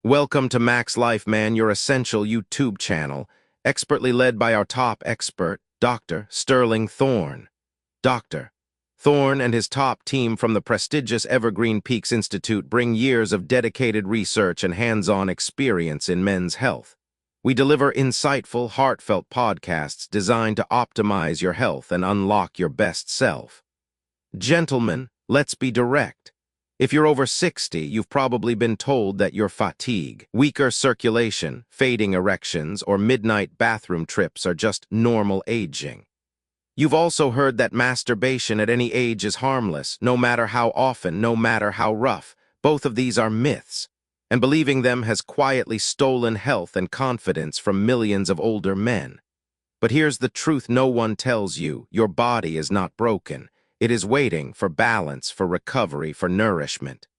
Welcome to Max Life, Man, your essential YouTube channel, expertly led by our top expert, Dr. Sterling Thorne. Dr. Thorne and his top team from the prestigious Evergreen Peaks Institute bring years of dedicated research and hands-on experience in men's health. We deliver insightful, heartfelt podcasts designed to optimize your health and unlock your best self. Gentlemen, let's be direct. If you're over 60, you've probably been told that your fatigue, weaker circulation, fading erections, or midnight bathroom trips are just normal aging. You've also heard that masturbation at any age is harmless, no matter how often, no matter how rough. Both of these are myths, and believing them has quietly stolen health and confidence from millions of older men. But here's the truth no one tells you: your body is not broken. It is waiting for balance, for recovery, for nourishment.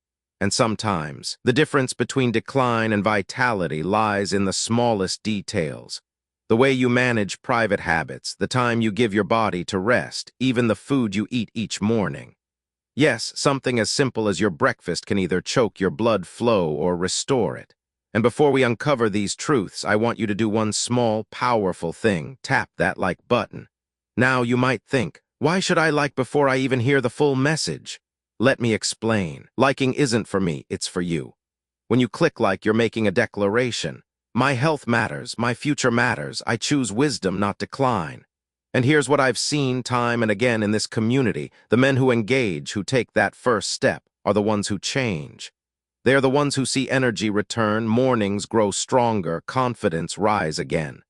And sometimes, the difference between decline and vitality lies in the smallest details. The way you manage private habits, the time you give your body to rest, even the food you eat each morning. Yes, something as simple as your breakfast can either choke your blood flow or restore it. And before we uncover these truths, I want you to do one small, powerful thing: tap that like button. Now you might think, why should I like before I even hear the full message? Let me explain. Liking isn't for me, it's for you. When you click like, you're making a declaration. My health matters, my future matters, I choose wisdom, not decline. And here's what I've seen time and again in this community: the men who engage, who take that first step, are the ones who change. They are the ones who see energy return, mornings grow stronger, confidence rise again.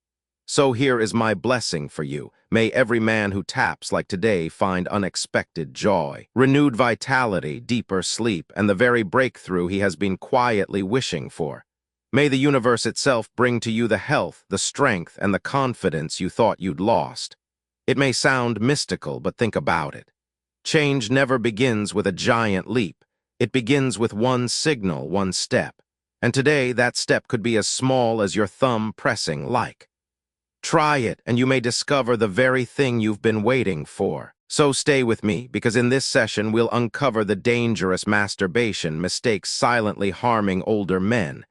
So here is my blessing for you. May every man who taps like today find unexpected joy, renewed vitality, deeper sleep, and the very breakthrough he has been quietly wishing for. May the universe itself bring to you the health, the strength, and the confidence you thought you'd lost. It may sound mystical, but think about it. Change never begins with a giant leap. It begins with one signal, one step. And today, that step could be as small as your thumb pressing like. Try it, and you may discover the very thing you've been waiting for. So stay with me, because in this session we'll uncover the dangerous masturbation mistakes silently harming older men,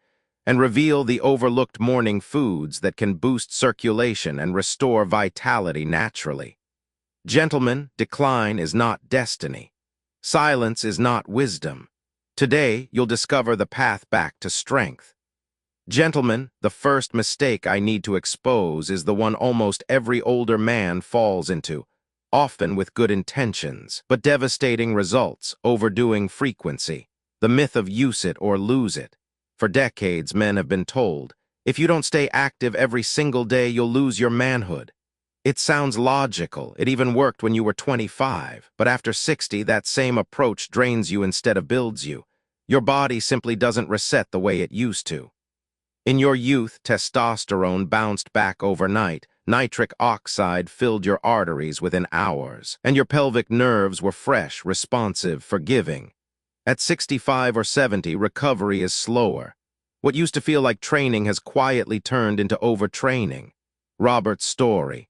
and reveal the overlooked morning foods that can boost circulation and restore vitality naturally. Gentlemen, decline is not destiny. Silence is not wisdom. Today, you'll discover the path back to strength. Gentlemen, the first mistake I need to expose is the one almost every older man falls into, often with good intentions, but devastating results: overdoing frequency. The myth of use it or lose it. For decades, men have been told, if you don't stay active every single day, you'll lose your manhood. It sounds logical. It even worked when you were 25, but after 60, that same approach drains you instead of builds you. Your body simply doesn't reset the way it used to. In your youth, testosterone bounced back overnight, nitric oxide filled your arteries within hours, and your pelvic nerves were fresh, responsive, forgiving. At 65 or 70, recovery is slower. What used to feel like training has quietly turned into overtraining. Robert's story.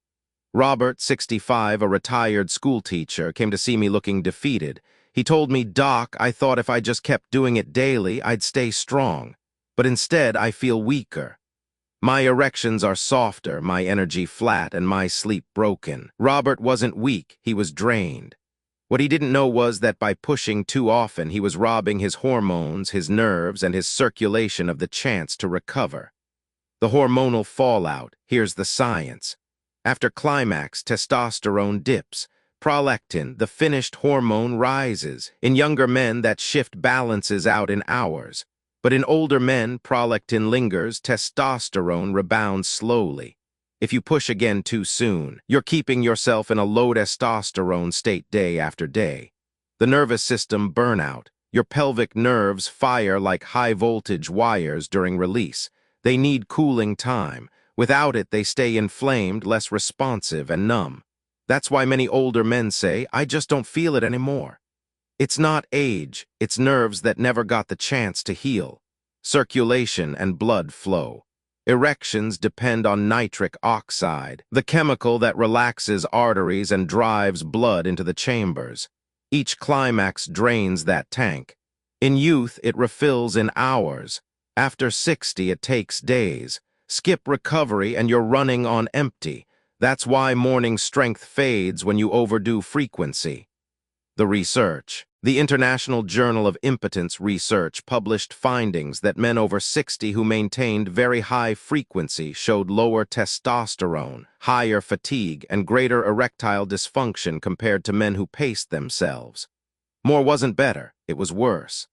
Robert, 65, a retired schoolteacher, came to see me looking defeated. He told me, "Doc, I thought if I just kept doing it daily, I'd stay strong. But instead, I feel weaker. My erections are softer, my energy flat, and my sleep broken." Robert wasn't weak, he was drained. What he didn't know was that by pushing too often, he was robbing his hormones, his nerves, and his circulation of the chance to recover. The hormonal fallout: here's the science. After climax, testosterone dips. Prolactin, the finished hormone, rises. In younger men, that shift balances out in hours. But in older men, prolactin lingers, testosterone rebounds slowly. If you push again too soon, you're keeping yourself in a low testosterone state day after day. The nervous system burnout. Your pelvic nerves fire like high-voltage wires during release. They need cooling time. Without it, they stay inflamed, less responsive, and numb. That's why many older men say, "I just don't feel it anymore." It's not age, it's nerves that never got the chance to heal. Circulation and blood flow. Erections depend on nitric oxide, the chemical that relaxes arteries and drives blood into the chambers. Each climax drains that tank. In youth, it refills in hours. After 60, it takes days. Skip recovery and you're running on empty. That's why morning strength fades when you overdo frequency. The research. The International Journal of Impotence Research published findings that men over 60 who maintained very high frequency showed lower testosterone, higher fatigue, and greater erectile dysfunction compared to men who paced themselves. More wasn't better, it was worse.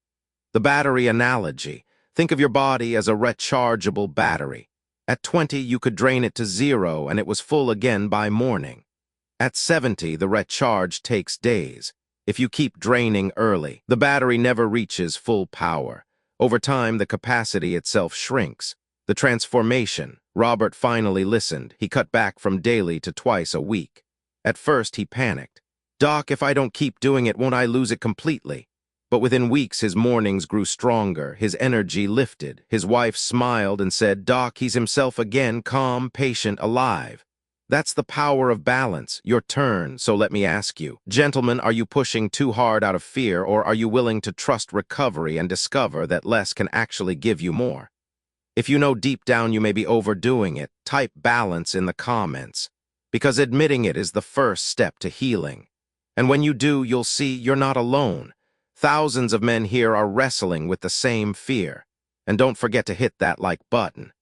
The battery analogy. Think of your body as a rechargeable battery. At 20, you could drain it to 0 and it was full again by morning. At 70, the recharge takes days. If you keep draining early, the battery never reaches full power. Over time, the capacity itself shrinks. The transformation. Robert finally listened. He cut back from daily to twice a week. At first, he panicked. "Doc, if I don't keep doing it, won't I lose it completely?" But within weeks, his mornings grew stronger. His energy lifted. His wife smiled and said, "Doc, he's himself again, calm, patient, alive." That's the power of balance. Your turn, so let me ask you. Gentlemen, are you pushing too hard out of fear, or are you willing to trust recovery and discover that less can actually give you more? If you know deep down you may be overdoing it, type balance in the comments, because admitting it is the first step to healing. And when you do, you'll see you're not alone. Thousands of men here are wrestling with the same fear. And don't forget to hit that like button.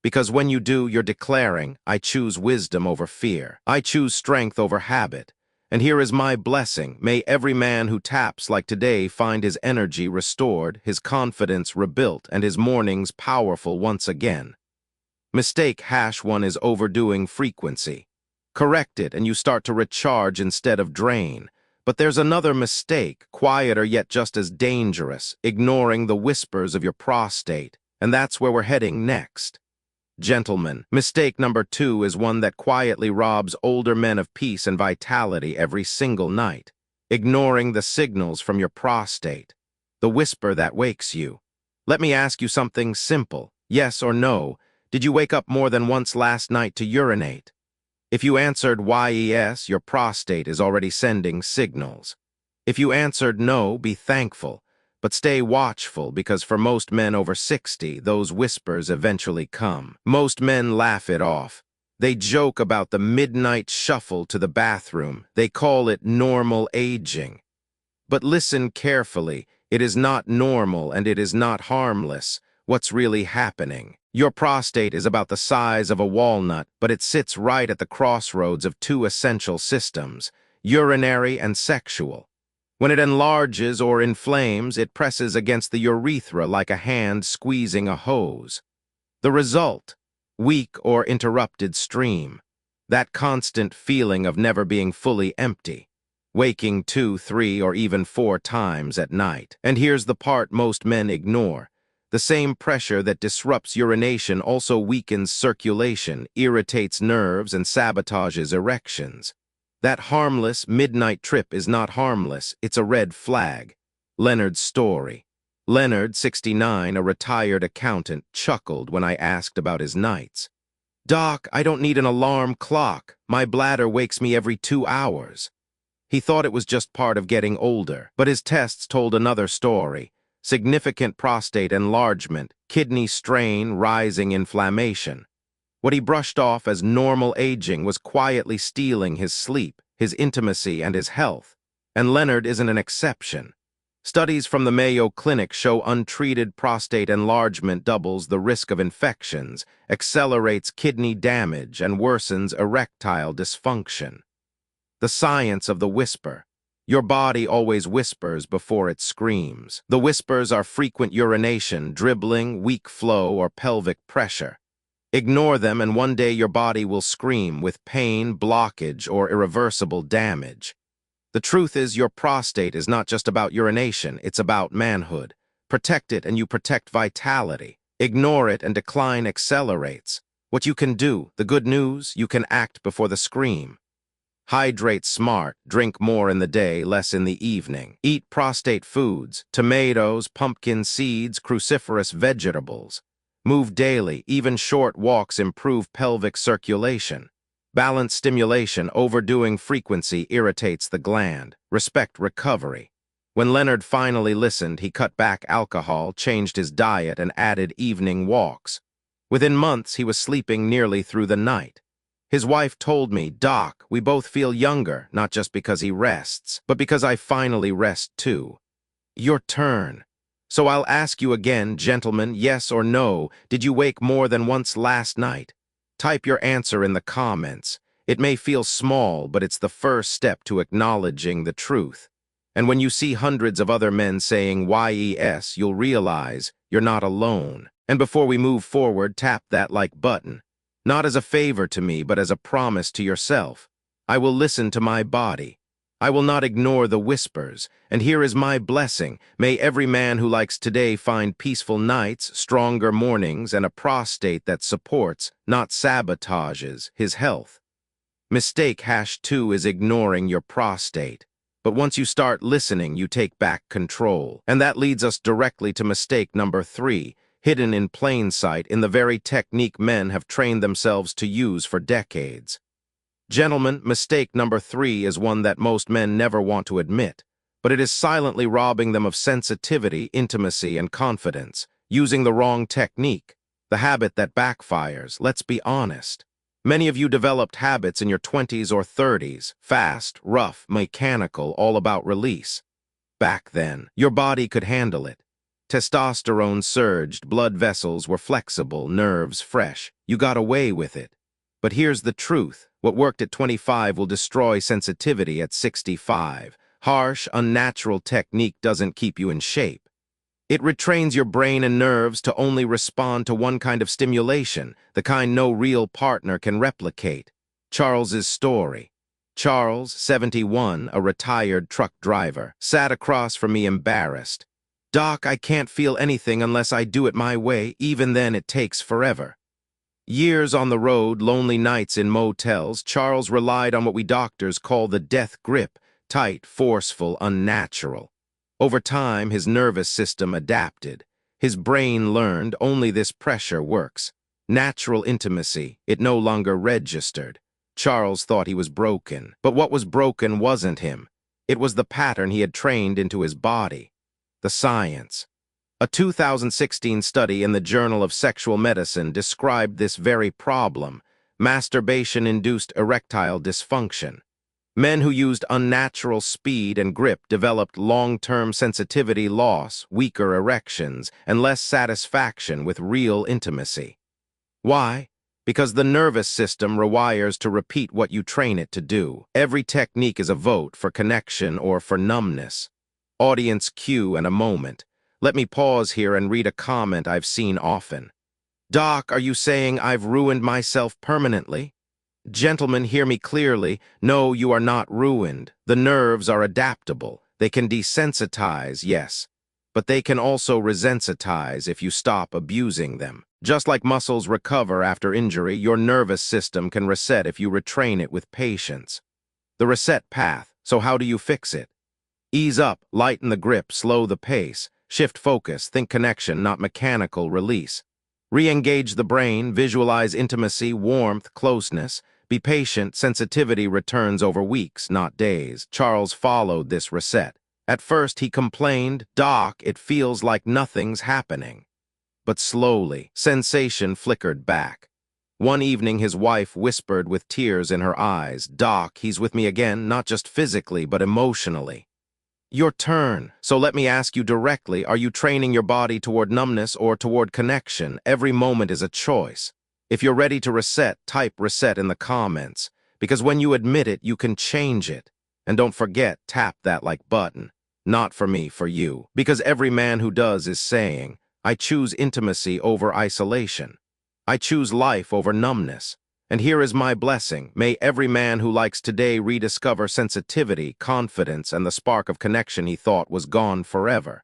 Because when you do, you're declaring, I choose wisdom over fear. I choose strength over habit. And here is my blessing. May every man who taps like today find his energy restored, his confidence rebuilt, and his mornings powerful once again. Mistake #1 is overdoing frequency. Correct it and you start to recharge instead of drain. But there's another mistake, quieter yet just as dangerous, ignoring the whispers of your prostate. And that's where we're heading next. Gentlemen, mistake number 2 is one that quietly robs older men of peace and vitality every single night, ignoring the signals from your prostate, the whisper that wakes you. Let me ask you something simple, yes or no. Did you wake up more than once last night to urinate? If you answered yes, your prostate is already sending signals. If you answered no, be thankful. But stay watchful, because for most men over 60, those whispers eventually come. Most men laugh it off. They joke about the midnight shuffle to the bathroom. They call it normal aging. But listen carefully. It is not normal and it is not harmless. What's really happening? Your prostate is about the size of a walnut, but it sits right at the crossroads of 2 essential systems, urinary and sexual. When it enlarges or inflames, it presses against the urethra like a hand squeezing a hose. The result? Weak or interrupted stream. That constant feeling of never being fully empty. Waking 2, 3, or even 4 times at night. And here's the part most men ignore. The same pressure that disrupts urination also weakens circulation, irritates nerves, and sabotages erections. That harmless midnight trip is not harmless, it's a red flag. Leonard's story. Leonard, 69, a retired accountant, chuckled when I asked about his nights. "Doc, I don't need an alarm clock. My bladder wakes me every 2 hours." He thought it was just part of getting older, but his tests told another story. Significant prostate enlargement, kidney strain, rising inflammation. What he brushed off as normal aging was quietly stealing his sleep, his intimacy, and his health. And Leonard isn't an exception. Studies from the Mayo Clinic show untreated prostate enlargement doubles the risk of infections, accelerates kidney damage, and worsens erectile dysfunction. The science of the whisper. Your body always whispers before it screams. The whispers are frequent urination, dribbling, weak flow, or pelvic pressure. Ignore them and one day your body will scream with pain, blockage, or irreversible damage. The truth is your prostate is not just about urination, it's about manhood. Protect it and you protect vitality. Ignore it and decline accelerates. What you can do, the good news, you can act before the scream. Hydrate smart, drink more in the day, less in the evening. Eat prostate foods, tomatoes, pumpkin seeds, cruciferous vegetables. Move daily, even short walks improve pelvic circulation. Balance stimulation, overdoing frequency irritates the gland. Respect recovery. When Leonard finally listened, he cut back alcohol, changed his diet, and added evening walks. Within months, he was sleeping nearly through the night. His wife told me, "Doc, we both feel younger, not just because he rests, but because I finally rest too." Your turn. So I'll ask you again, gentlemen, yes or no, did you wake more than once last night? Type your answer in the comments. It may feel small, but it's the first step to acknowledging the truth. And when you see hundreds of other men saying yes, you'll realize you're not alone. And before we move forward, tap that like button. Not as a favor to me, but as a promise to yourself. I will listen to my body. I will not ignore the whispers, and here is my blessing. May every man who likes today find peaceful nights, stronger mornings, and a prostate that supports, not sabotages, his health. Mistake #2 is ignoring your prostate. But once you start listening, you take back control. And that leads us directly to mistake number 3, hidden in plain sight in the very technique men have trained themselves to use for decades. Gentlemen, mistake number 3 is one that most men never want to admit, but it is silently robbing them of sensitivity, intimacy, and confidence, using the wrong technique, the habit that backfires. Let's be honest. Many of you developed habits in your 20s or 30s, fast, rough, mechanical, all about release. Back then, your body could handle it. Testosterone surged, blood vessels were flexible, nerves fresh. You got away with it. But here's the truth. What worked at 25 will destroy sensitivity at 65. Harsh, unnatural technique doesn't keep you in shape. It retrains your brain and nerves to only respond to one kind of stimulation, the kind no real partner can replicate. Charles's story. Charles, 71, a retired truck driver, sat across from me embarrassed. "Doc, I can't feel anything unless I do it my way, even then it takes forever." Years on the road, lonely nights in motels, Charles relied on what we doctors call the death grip, tight, forceful, unnatural. Over time, his nervous system adapted. His brain learned only this pressure works. Natural intimacy, it no longer registered. Charles thought he was broken, but what was broken wasn't him. It was the pattern he had trained into his body. The science. A 2016 study in the Journal of Sexual Medicine described this very problem: masturbation-induced erectile dysfunction. Men who used unnatural speed and grip developed long-term sensitivity loss, weaker erections, and less satisfaction with real intimacy. Why? Because the nervous system rewires to repeat what you train it to do. Every technique is a vote for connection or for numbness. Audience cue and a moment. Let me pause here and read a comment I've seen often. "Doc, are you saying I've ruined myself permanently?" Gentlemen, hear me clearly. No, you are not ruined. The nerves are adaptable. They can desensitize, yes, but they can also resensitize if you stop abusing them. Just like muscles recover after injury, your nervous system can reset if you retrain it with patience. The reset path. So how do you fix it? Ease up, lighten the grip, slow the pace. Shift focus, think connection, not mechanical release. Re-engage the brain, visualize intimacy, warmth, closeness. Be patient, sensitivity returns over weeks, not days. Charles followed this reset. At first he complained, "Doc, it feels like nothing's happening." But slowly, sensation flickered back. One evening his wife whispered with tears in her eyes, "Doc, he's with me again, not just physically, but emotionally." Your turn. So let me ask you directly, are you training your body toward numbness or toward connection? Every moment is a choice. If you're ready to reset, type reset in the comments. Because when you admit it, you can change it. And don't forget, tap that like button. Not for me, for you. Because every man who does is saying, I choose intimacy over isolation. I choose life over numbness. And here is my blessing. May every man who likes today rediscover sensitivity, confidence, and the spark of connection he thought was gone forever.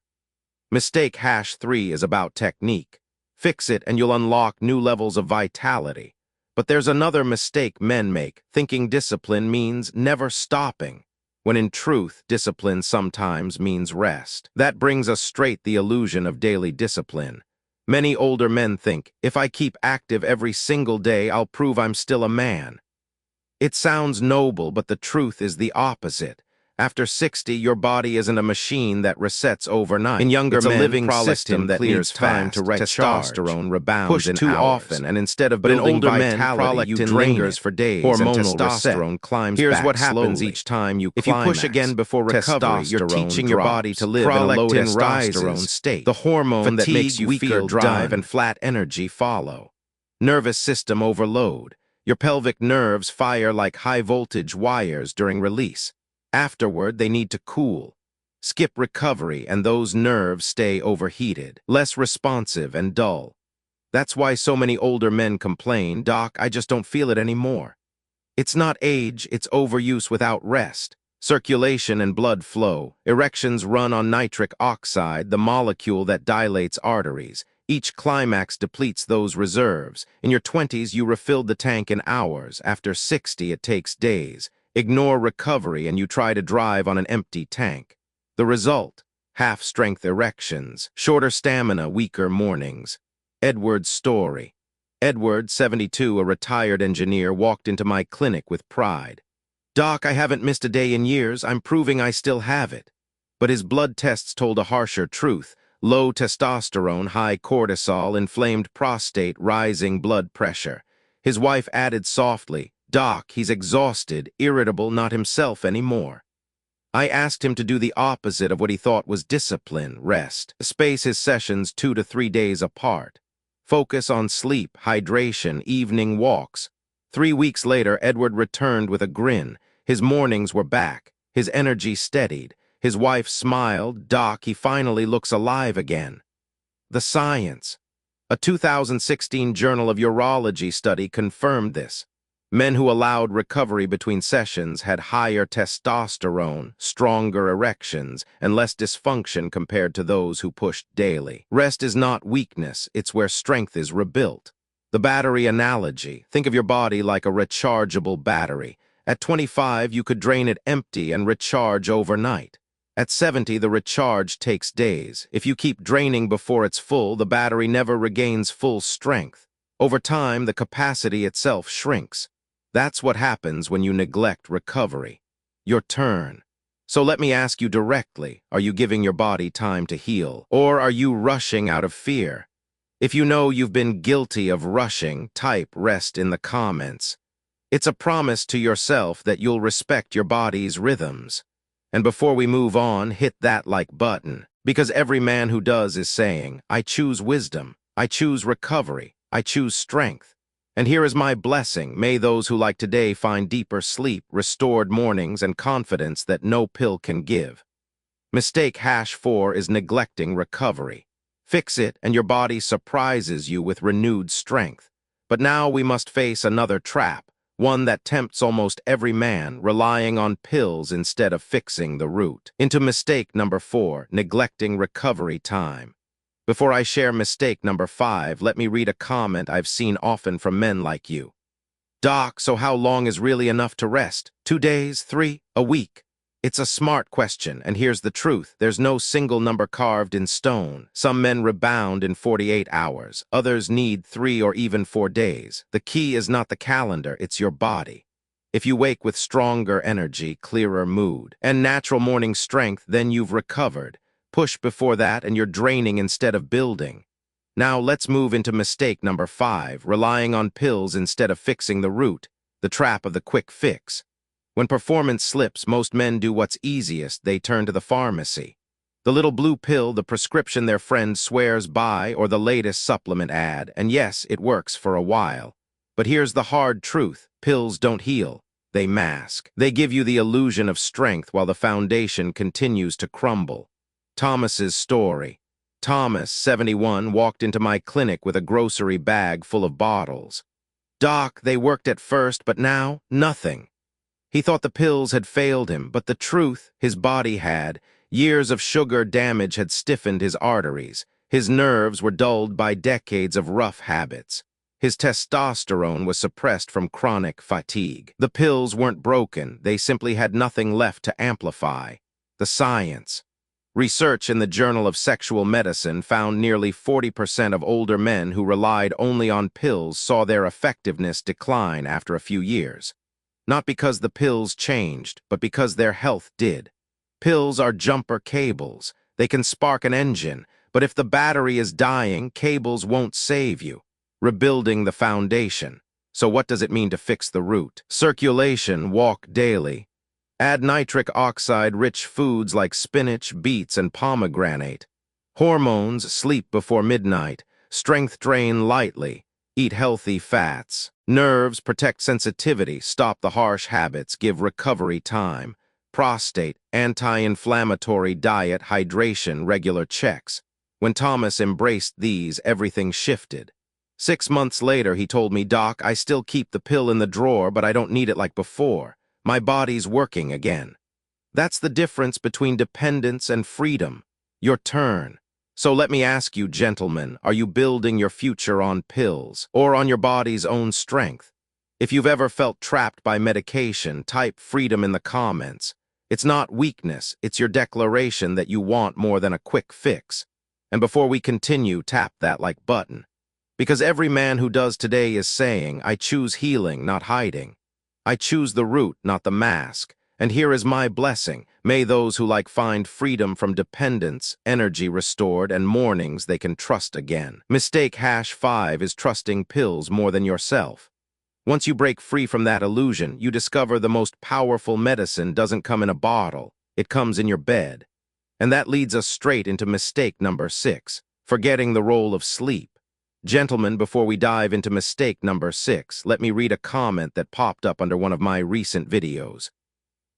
Mistake #3 is about technique. Fix it and you'll unlock new levels of vitality. But there's another mistake men make, thinking discipline means never stopping, when in truth, discipline sometimes means rest. That brings us straight the illusion of daily discipline. Many older men think, if I keep active every single day, I'll prove I'm still a man. It sounds noble, but the truth is the opposite. After 60, your body isn't a machine that resets overnight. In younger men, a living system that clears needs time to recharge. testosterone rebounds Pushed in too hours. often, and instead of But in building older men, vitality, you prolactin drain lingers it. for days, Hormonal and testosterone reset. climbs Here's back what happens slowly. each time you If you climax. push again before recovery, you're Testosterone teaching your body drops. to live in a low Prolactin testosterone rises. state. The hormone that makes Fatigue, you weaker feel drive, done. and flat energy follow. Nervous system overload. Your pelvic nerves fire like high-voltage wires during release. Afterward, they need to cool. Skip recovery, and those nerves stay overheated, less responsive and dull. That's why so many older men complain, "Doc, I just don't feel it anymore." It's not age, it's overuse without rest. Circulation and blood flow. Erections run on nitric oxide, the molecule that dilates arteries. Each climax depletes those reserves. In your 20s, you refilled the tank in hours. After 60, it takes days. Ignore recovery and you try to drive on an empty tank. The result: half-strength erections, shorter stamina, weaker mornings. Edward's story. Edward, 72, a retired engineer, walked into my clinic with pride. "Doc, I haven't missed a day in years. I'm proving I still have it." But his blood tests told a harsher truth. Low testosterone, high cortisol, inflamed prostate, rising blood pressure. His wife added softly, "Doc, he's exhausted, irritable, not himself anymore." I asked him to do the opposite of what he thought was discipline, rest. Space his sessions 2 to 3 days apart. Focus on sleep, hydration, evening walks. 3 weeks later, Edward returned with a grin. His mornings were back. His energy steadied. His wife smiled. "Doc, he finally looks alive again." The science. A 2016 Journal of Urology study confirmed this. Men who allowed recovery between sessions had higher testosterone, stronger erections, and less dysfunction compared to those who pushed daily. Rest is not weakness, it's where strength is rebuilt. The battery analogy: think of your body like a rechargeable battery. At 25, you could drain it empty and recharge overnight. At 70, the recharge takes days. If you keep draining before it's full, the battery never regains full strength. Over time, the capacity itself shrinks. That's what happens when you neglect recovery. Your turn. So let me ask you directly, are you giving your body time to heal? Or are you rushing out of fear? If you know you've been guilty of rushing, type "rest" in the comments. It's a promise to yourself that you'll respect your body's rhythms. And before we move on, hit that like button, because every man who does is saying, "I choose wisdom, I choose recovery, I choose strength." And here is my blessing: may those who like today find deeper sleep, restored mornings, and confidence that no pill can give. Mistake #4 is neglecting recovery. Fix it, and your body surprises you with renewed strength. But now we must face another trap, one that tempts almost every man, relying on pills instead of fixing the root. Into mistake #4, neglecting recovery time. Before I share mistake #5, let me read a comment I've seen often from men like you. "Doc, so how long is really enough to rest? 2 days, 3, a week?" It's a smart question, and here's the truth: there's no single number carved in stone. Some men rebound in 48 hours. Others need 3 or even 4 days. The key is not the calendar, it's your body. If you wake with stronger energy, clearer mood, and natural morning strength, then you've recovered. Push before that, and you're draining instead of building. Now let's move into mistake #5, relying on pills instead of fixing the root, the trap of the quick fix. When performance slips, most men do what's easiest: they turn to the pharmacy. The little blue pill, the prescription their friend swears by, or the latest supplement ad, and yes, it works for a while. But here's the hard truth: pills don't heal, they mask. They give you the illusion of strength while the foundation continues to crumble. Thomas's story. Thomas, 71, walked into my clinic with a grocery bag full of bottles. "Doc, they worked at first, but now, nothing." He thought the pills had failed him, but the truth, his body had. Years of sugar damage had stiffened his arteries. His nerves were dulled by decades of rough habits. His testosterone was suppressed from chronic fatigue. The pills weren't broken, they simply had nothing left to amplify. The science. Research in the Journal of Sexual Medicine found nearly 40% of older men who relied only on pills saw their effectiveness decline after a few years. Not because the pills changed, but because their health did. Pills are jumper cables. They can spark an engine, but if the battery is dying, cables won't save you. Rebuilding the foundation. So what does it mean to fix the root? Circulation, walk daily. Add nitric oxide-rich foods like spinach, beets, and pomegranate. Hormones, sleep before midnight. Strength drain lightly. Eat healthy fats. Nerves, protect sensitivity, stop the harsh habits, give recovery time. Prostate, anti-inflammatory diet, hydration, regular checks. When Thomas embraced these, everything shifted. 6 months later, he told me, "Doc, I still keep the pill in the drawer, but I don't need it like before. My body's working again." That's the difference between dependence and freedom. Your turn. So let me ask you, gentlemen, are you building your future on pills or on your body's own strength? If you've ever felt trapped by medication, type freedom in the comments. It's not weakness, it's your declaration that you want more than a quick fix. And before we continue, tap that like button. Because every man who does today is saying, I choose healing, not hiding. I choose the root, not the mask. And here is my blessing. May those who find freedom from dependence, energy restored, and mornings they can trust again. Mistake #5 is trusting pills more than yourself. Once you break free from that illusion, you discover the most powerful medicine doesn't come in a bottle. It comes in your bed. And that leads us straight into mistake number 6, forgetting the role of sleep. Gentlemen, before we dive into mistake number 6, let me read a comment that popped up under one of my recent videos.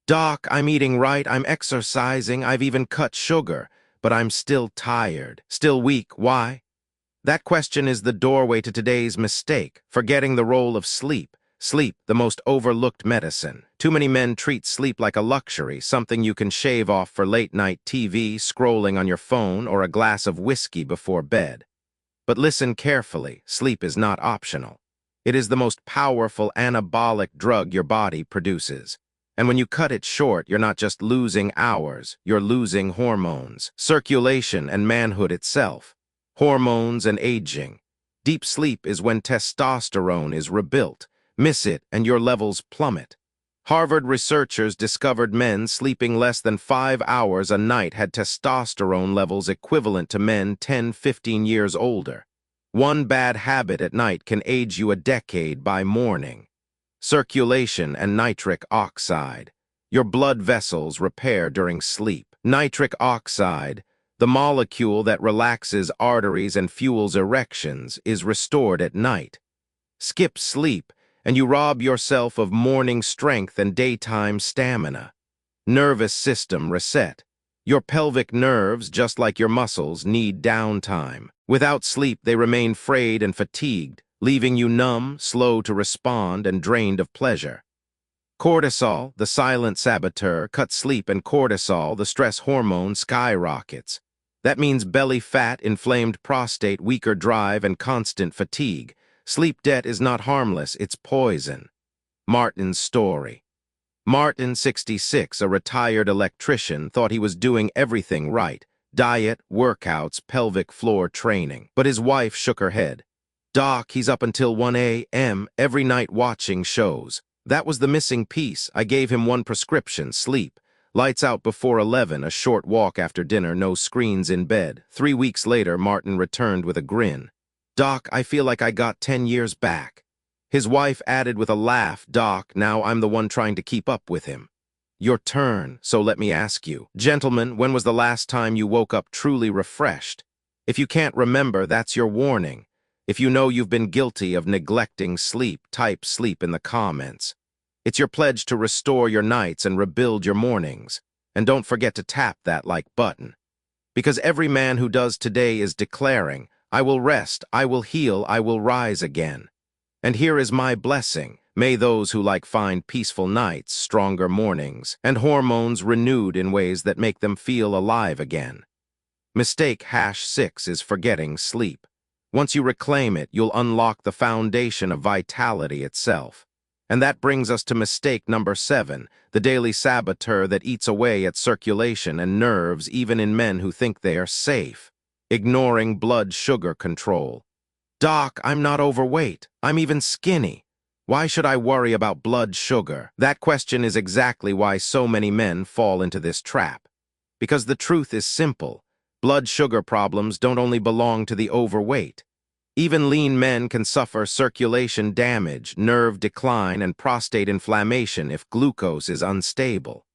"Doc, I'm eating right, I'm exercising, I've even cut sugar, but I'm still tired, still weak. Why?" That question is the doorway to today's mistake, forgetting the role of sleep. Sleep, the most overlooked medicine. Too many men treat sleep like a luxury, something you can shave off for late-night TV, scrolling on your phone, or a glass of whiskey before bed. But listen carefully, sleep is not optional. It is the most powerful anabolic drug your body produces. And when you cut it short, you're not just losing hours, you're losing hormones, circulation, and manhood itself. Hormones and aging. Deep sleep is when testosterone is rebuilt. Miss it, and your levels plummet. Harvard researchers discovered men sleeping less than 5 hours a night had testosterone levels equivalent to men 10-15 years older. One bad habit at night can age you a decade by morning. Circulation and nitric oxide. Your blood vessels repair during sleep. Nitric oxide, the molecule that relaxes arteries and fuels erections, is restored at night. Skip sleep, and you rob yourself of morning strength and daytime stamina. Nervous system reset. Your pelvic nerves, just like your muscles, need downtime. Without sleep, they remain frayed and fatigued, leaving you numb, slow to respond, and drained of pleasure. Cortisol, the silent saboteur, cuts sleep, and cortisol, the stress hormone, skyrockets. That means belly fat, inflamed prostate, weaker drive, and constant fatigue. Sleep debt is not harmless, it's poison. Martin's story. Martin, 66, a retired electrician, thought he was doing everything right. Diet, workouts, pelvic floor training. But his wife shook her head. "Doc, he's up until 1 a.m. every night watching shows." That was the missing piece. I gave him one prescription, sleep. Lights out before 11, a short walk after dinner, no screens in bed. 3 weeks later, Martin returned with a grin. "Doc, I feel like I got 10 years back." His wife added with a laugh, "Doc, now I'm the one trying to keep up with him." Your turn, so let me ask you. Gentlemen, when was the last time you woke up truly refreshed? If you can't remember, that's your warning. If you know you've been guilty of neglecting sleep, type sleep in the comments. It's your pledge to restore your nights and rebuild your mornings. And don't forget to tap that like button. Because every man who does today is declaring, I will rest, I will heal, I will rise again. And here is my blessing. May those who find peaceful nights, stronger mornings, and hormones renewed in ways that make them feel alive again. Mistake #6 is forgetting sleep. Once you reclaim it, you'll unlock the foundation of vitality itself. And that brings us to mistake number 7, the daily saboteur that eats away at circulation and nerves even in men who think they are safe. Ignoring blood sugar control. "Doc, I'm not overweight. I'm even skinny." Why should I worry about blood sugar? That question is exactly why so many men fall into this trap. Because the truth is simple. Blood sugar problems don't only belong to the overweight. Even lean men can suffer circulation damage, nerve decline, and prostate inflammation if glucose is unstable.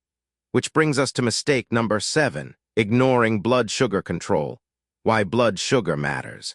Which brings us to mistake number 7, ignoring blood sugar control. Why blood sugar matters.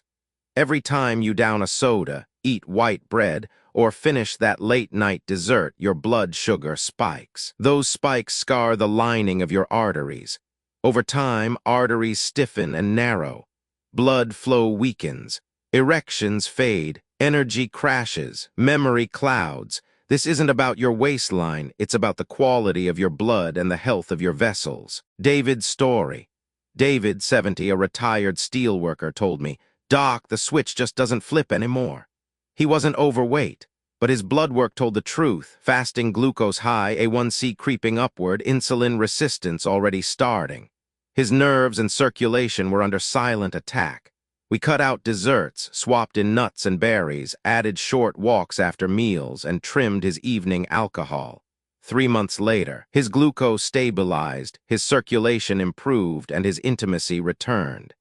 Every time you down a soda, eat white bread, or finish that late-night dessert, your blood sugar spikes. Those spikes scar the lining of your arteries. Over time, arteries stiffen and narrow. Blood flow weakens. Erections fade. Energy crashes. Memory clouds. This isn't about your waistline, it's about the quality of your blood and the health of your vessels. David's story. David, 70, a retired steelworker, told me, "Doc, the switch just doesn't flip anymore." He wasn't overweight, but his blood work told the truth. Fasting glucose high, A1C creeping upward, insulin resistance already starting. His nerves and circulation were under silent attack. We cut out desserts, swapped in nuts and berries, added short walks after meals, and trimmed his evening alcohol. 3 months later, his glucose stabilized, his circulation improved, and his intimacy returned.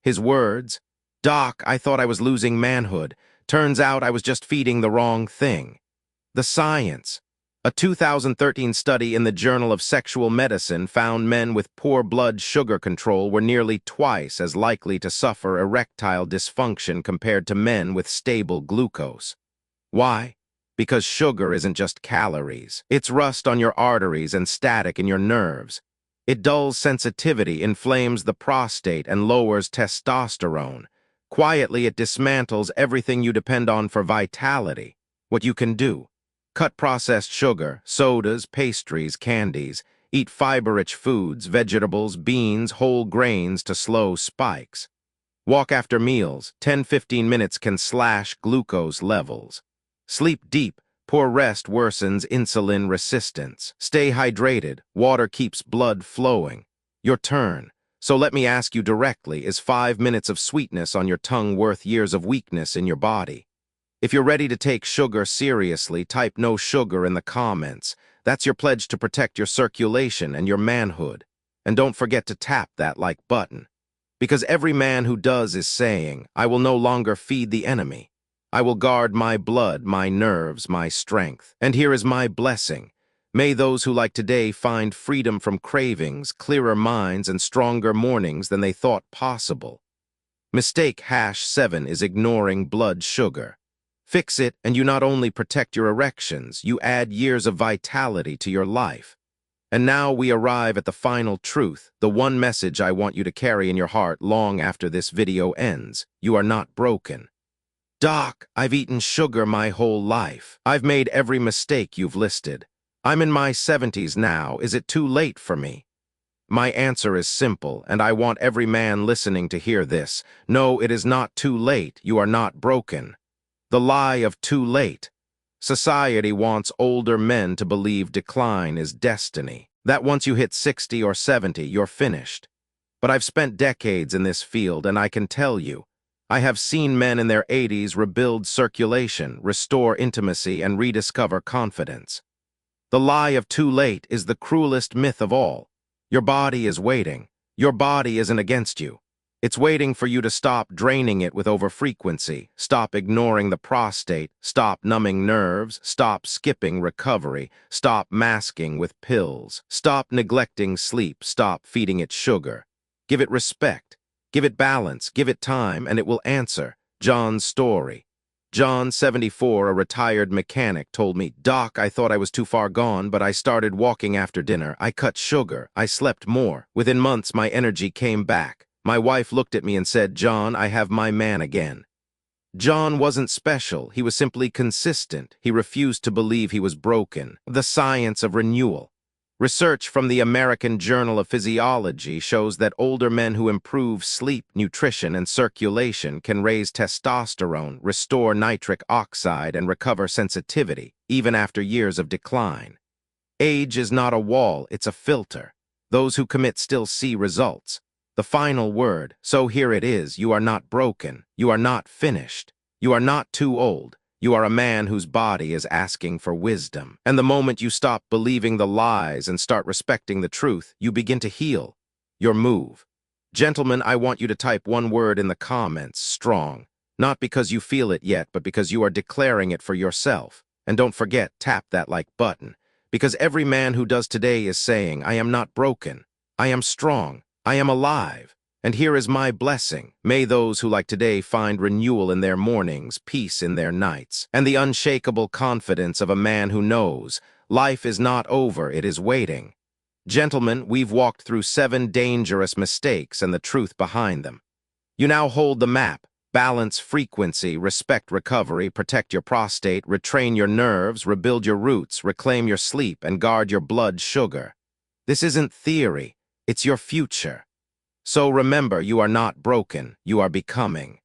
His words, "Doc, I thought I was losing manhood. Turns out I was just feeding the wrong thing." The science. A 2013 study in the Journal of Sexual Medicine found men with poor blood sugar control were nearly twice as likely to suffer erectile dysfunction compared to men with stable glucose. Why? Because sugar isn't just calories. It's rust on your arteries and static in your nerves. It dulls sensitivity, inflames the prostate, and lowers testosterone. Quietly, it dismantles everything you depend on for vitality. What you can do: cut processed sugar, sodas, pastries, candies. Eat fiber-rich foods, vegetables, beans, whole grains to slow spikes. Walk after meals. 10-15 minutes can slash glucose levels. Sleep deep. Poor rest worsens insulin resistance. Stay hydrated. Water keeps blood flowing. Your turn. So let me ask you directly, is 5 minutes of sweetness on your tongue worth years of weakness in your body? If you're ready to take sugar seriously, type "no sugar" in the comments. That's your pledge to protect your circulation and your manhood. And don't forget to tap that like button. Because every man who does is saying, "I will no longer feed the enemy. I will guard my blood, my nerves, my strength. And here is my blessing. May those who like today find freedom from cravings, clearer minds, and stronger mornings than they thought possible." Mistake #7 is ignoring blood sugar. Fix it, and you not only protect your erections, you add years of vitality to your life. And now we arrive at the final truth, the one message I want you to carry in your heart long after this video ends. You are not broken. "Doc, I've eaten sugar my whole life. I've made every mistake you've listed. I'm in my 70s now. Is it too late for me?" My answer is simple, and I want every man listening to hear this. No, it is not too late. You are not broken. The lie of too late. Society wants older men to believe decline is destiny, that once you hit 60 or 70, you're finished. But I've spent decades in this field, and I can tell you, I have seen men in their 80s rebuild circulation, restore intimacy, and rediscover confidence. The lie of too late is the cruelest myth of all. Your body is waiting. Your body isn't against you. It's waiting for you to stop draining it with overfrequency, stop ignoring the prostate, stop numbing nerves, stop skipping recovery, stop masking with pills, stop neglecting sleep, stop feeding it sugar. Give it respect, give it balance, give it time, and it will answer. John's story. John, 74, a retired mechanic, told me, "Doc, I thought I was too far gone, but I started walking after dinner. I cut sugar. I slept more. Within months, my energy came back. My wife looked at me and said, 'John, I have my man again.'" John wasn't special. He was simply consistent. He refused to believe he was broken. The science of renewal. Research from the American Journal of Physiology shows that older men who improve sleep, nutrition, and circulation can raise testosterone, restore nitric oxide, and recover sensitivity, even after years of decline. Age is not a wall, it's a filter. Those who commit still see results. The final word, so here it is: you are not broken, you are not finished, you are not too old, You are a man whose body is asking for wisdom. And the moment you stop believing the lies and start respecting the truth, you begin to heal. Your move. Gentlemen, I want you to type one word in the comments, strong. Not because you feel it yet, but because you are declaring it for yourself. And don't forget, tap that like button. Because every man who does today is saying, I am not broken. I am strong. I am alive. And here is my blessing. May those who like today find renewal in their mornings, peace in their nights, and the unshakable confidence of a man who knows life is not over, it is waiting. Gentlemen, we've walked through 7 dangerous mistakes and the truth behind them. You now hold the map. Balance frequency, respect recovery, protect your prostate, retrain your nerves, rebuild your roots, reclaim your sleep, and guard your blood sugar. This isn't theory, it's your future. So remember, you are not broken, you are becoming.